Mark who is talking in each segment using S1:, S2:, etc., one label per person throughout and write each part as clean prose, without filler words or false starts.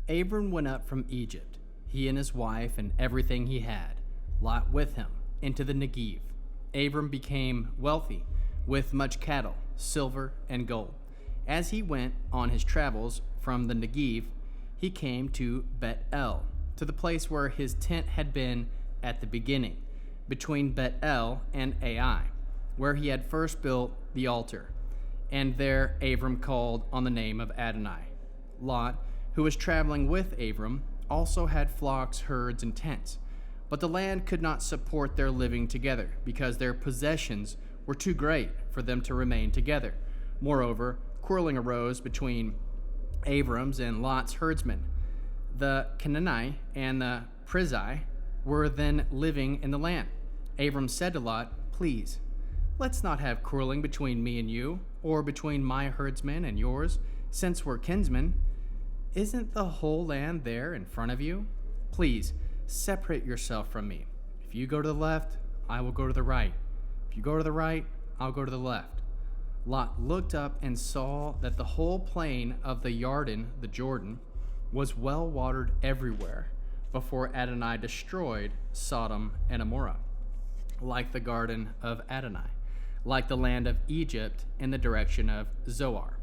S1: Abram went up from Egypt, he and his wife and everything he had, Lot with him, into the Negev. Abram became wealthy, with much cattle, silver, and gold. As he went on his travels from the Negev, he came to Bet-El, to the place where his tent had been at the beginning, between Bet-El and Ai, where he had first built the altar. And there Abram called on the name of Adonai. Lot, who was traveling with Abram, also had flocks, herds, and tents. But the land could not support their living together, because their possessions were too great for them to remain together. Moreover, quarreling arose between Abram's and Lot's herdsmen. The Canaanite and the Perizzite were then living in the land. Abram said to Lot, "Please, let's not have quarreling between me and you, or between my herdsmen and yours, since we're kinsmen. Isn't the whole land there in front of you? Please, separate yourself from me. If you go to the left, I will go to the right. If you go to the right, I'll go to the left." Lot looked up and saw that the whole plain of the the Jordan, was well watered everywhere before Adonai destroyed Sodom and Gomorrah, like the garden of Adonai, like the land of Egypt in the direction of Zoar.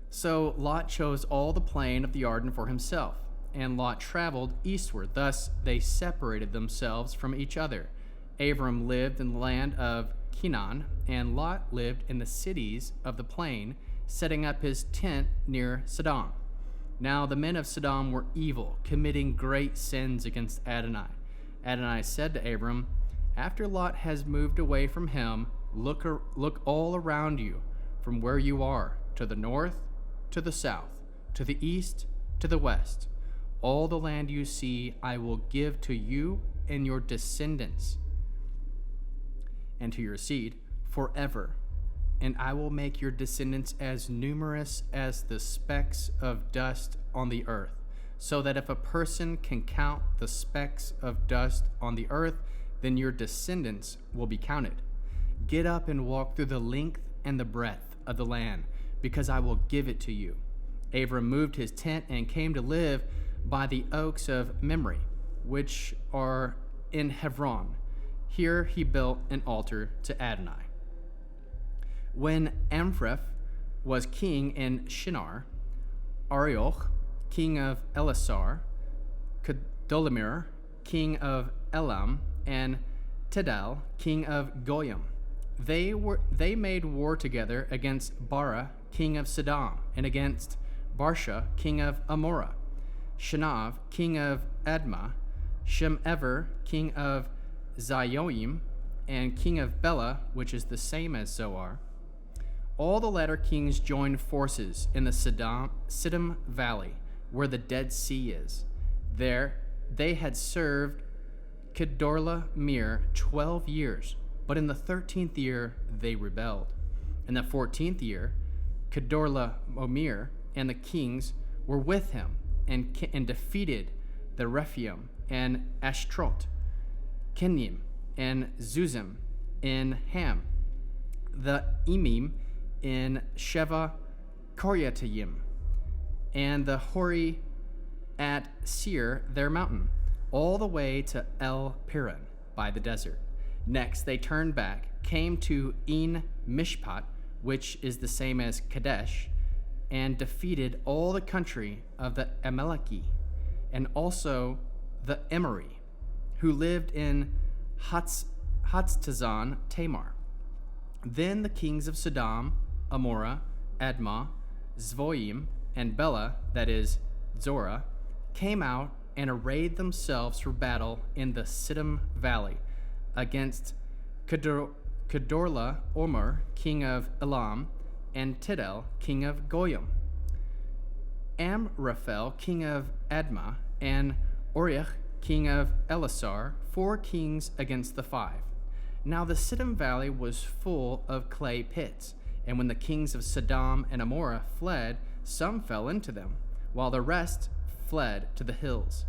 S1: So Lot chose all the plain of the Jordan for himself, and Lot traveled eastward. Thus they separated themselves from each other. Abram lived in the land of Canaan, and Lot lived in the cities of the plain, setting up his tent near Sodom. Now the men of Sodom were evil, committing great sins against Adonai. Adonai said to Abram, "After Lot has moved away from him, look all around you, from where you are, to the north, to the south, to the east, to the west. All the land you see I will give to you and your descendants, and to your seed forever. And I will make your descendants as numerous as the specks of dust on the earth, so that if a person can count the specks of dust on the earth, then your descendants will be counted. Get up and walk through the length and the breadth of the land, because I will give it to you." Abram moved his tent and came to live by the oaks of Mamre, which are in Hebron. Here he built an altar to Adonai. When Amraphel was king in Shinar, Arioch, king of Elasar, Kedorlaomer, king of Elam, and Tidal, king of Goyim, they made war together against Bara, king of Sodom, and against Barsha, king of Amorah, Shanav, king of Admah, Shemever, king of Zayoim, and king of Bela, which is the same as Zoar. All the latter kings joined forces in the Siddim Valley, where the Dead Sea is. There they had served Kedorlaomer 12 years, but in the 13th year they rebelled. In the 14th year, Kedorlaomer and the kings were with him and defeated the Rephaim and Ashtaroth, Kenim, and Zuzim in Ham, the Emim in Sheva Koryatayim, and the Hori at Seir, their mountain, all the way to El Piran by the desert. Next they turned back, came to En Mishpat, which is the same as Kadesh, and defeated all the country of the Amaleki, and also the Emori, who lived in Hatztazon Tamar. Then the kings of Sodom, Amorah, Admah, Zvoim, and Bela, that is, Zorah, came out and arrayed themselves for battle in the Siddim Valley against Kedorlaomer, king of Elam, and Tidal, king of Goyim. Amraphel, king of Admah, and Oriach, king of Elasar, 4 kings against the 5. Now the Siddim Valley was full of clay pits, and when the kings of Sodom and Amorah fled, some fell into them, while the rest fled to the hills.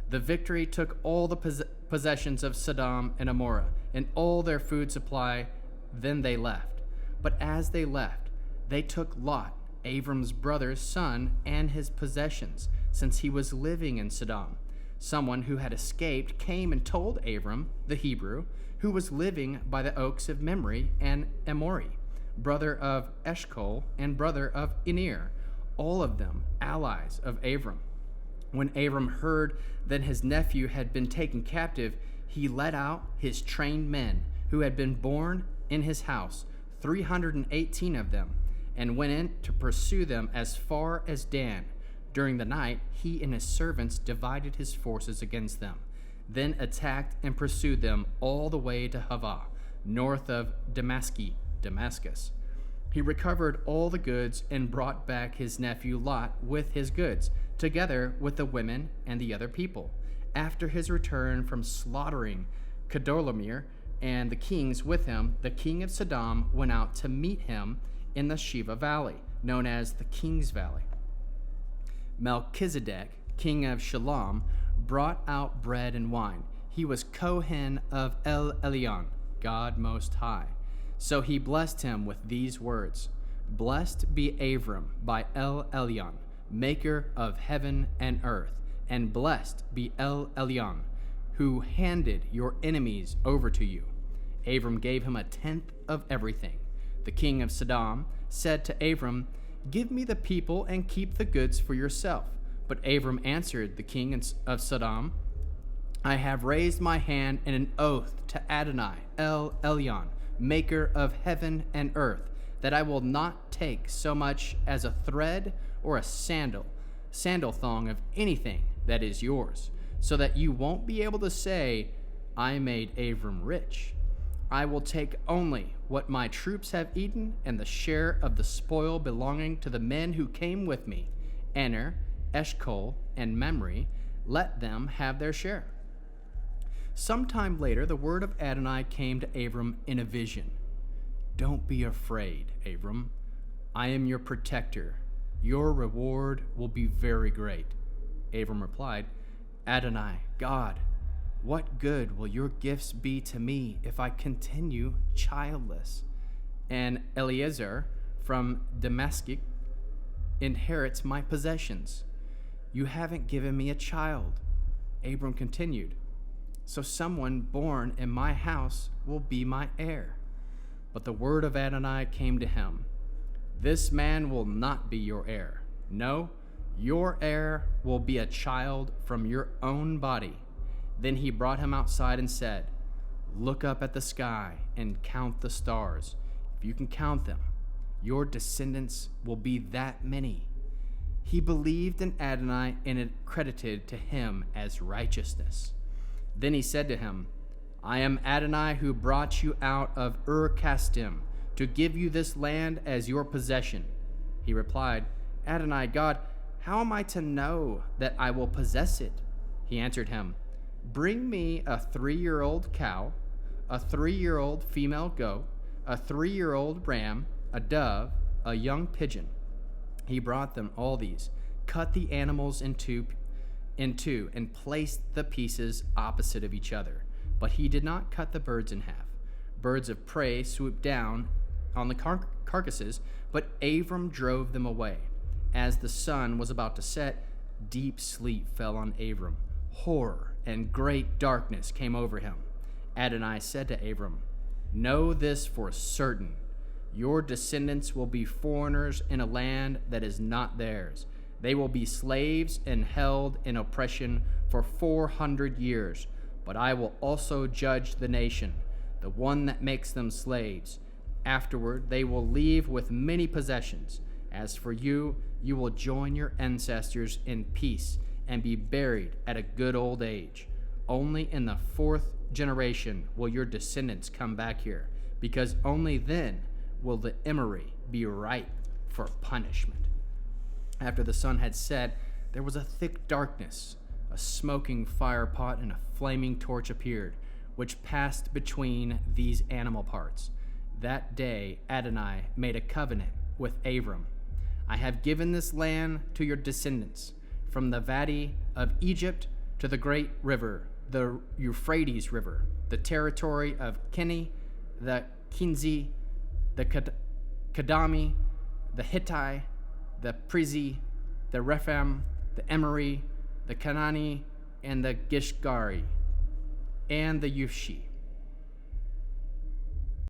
S1: The victory took all the possessions of Sodom and Amorah, and all their food supply. Then they left. But as they left, they took Lot, Abram's brother's son, and his possessions, since he was living in Sodom. Someone who had escaped came and told Abram, the Hebrew, who was living by the oaks of Mamre and Amori, brother of Eshcol and brother of Aner, all of them allies of Abram. When Abram heard that his nephew had been taken captive, he led out his trained men who had been born in his house, 318 of them, and went in to pursue them as far as Dan. During the night, he and his servants divided his forces against them, then attacked and pursued them all the way to Havah, north of Damascus. He recovered all the goods and brought back his nephew Lot with his goods, together with the women and the other people. After his return from slaughtering Kedorlaomer and the kings with him, the king of Sodom went out to meet him in the Sheva Valley, known as the King's Valley. Melchizedek, king of Shalom, brought out bread and wine. He was Kohen of El Elyon, God Most High. So he blessed him with these words: Blessed be Abram by El Elyon, maker of heaven and earth, and blessed be El Elyon, who handed your enemies over to you. Abram gave him a tenth of everything. The king of Sodom said to Abram, Give me the people and keep the goods for yourself. But Abram answered the king of Sodom, I have raised my hand in an oath to Adonai, El Elyon, maker of heaven and earth, that I will not take so much as a thread or a sandal thong of anything that is yours, so that you won't be able to say, I made Abram rich. I will take only what my troops have eaten and the share of the spoil belonging to the men who came with me, Aner, Eshcol, and Mamre. Let them have their share. Sometime later, the word of Adonai came to Abram in a vision. Don't be afraid, Abram. I am your protector. Your reward will be very great. Abram replied, Adonai, God, what good will your gifts be to me if I continue childless? And Eliezer from Damascus inherits my possessions. You haven't given me a child. Abram continued, so someone born in my house will be my heir. But the word of Adonai came to him, This man will not be your heir. No, your heir will be a child from your own body. Then he brought him outside and said, Look up at the sky and count the stars. If you can count them, your descendants will be that many. He believed in Adonai, and it credited to him as righteousness. Then he said to him, I am Adonai who brought you out of Ur-Kasdim to give you this land as your possession. He replied, Adonai, God, how am I to know that I will possess it? He answered him, Bring me a 3-year-old cow, a 3-year-old female goat, a 3-year-old ram, a dove, a young pigeon. He brought them all these, cut the animals in two, and placed the pieces opposite of each other. But he did not cut the birds in half. Birds of prey swooped down on the carcasses, but Abram drove them away. As the sun was about to set, deep sleep fell on Abram. Horror and great darkness came over him. Adonai said to Abram, Know this for certain. Your descendants will be foreigners in a land that is not theirs. They will be slaves and held in oppression for 400 years. But I will also judge the nation, the one that makes them slaves. Afterward, they will leave with many possessions. As for you, you will join your ancestors in peace and be buried at a good old age. Only in the 4th generation will your descendants come back here, because only then will the Emori be ripe for punishment. After the sun had set, there was a thick darkness. A smoking fire pot and a flaming torch appeared, which passed between these animal parts. That day Adonai made a covenant with Abram. I have given this land to your descendants, from the Valley of Egypt to the great river, the Euphrates River, the territory of Keni, the Kinzi, the Kadami, the Hittite, the Prizi, the Rephaim, the Emori, the Kanani, and the Gishgari, and the Yushi.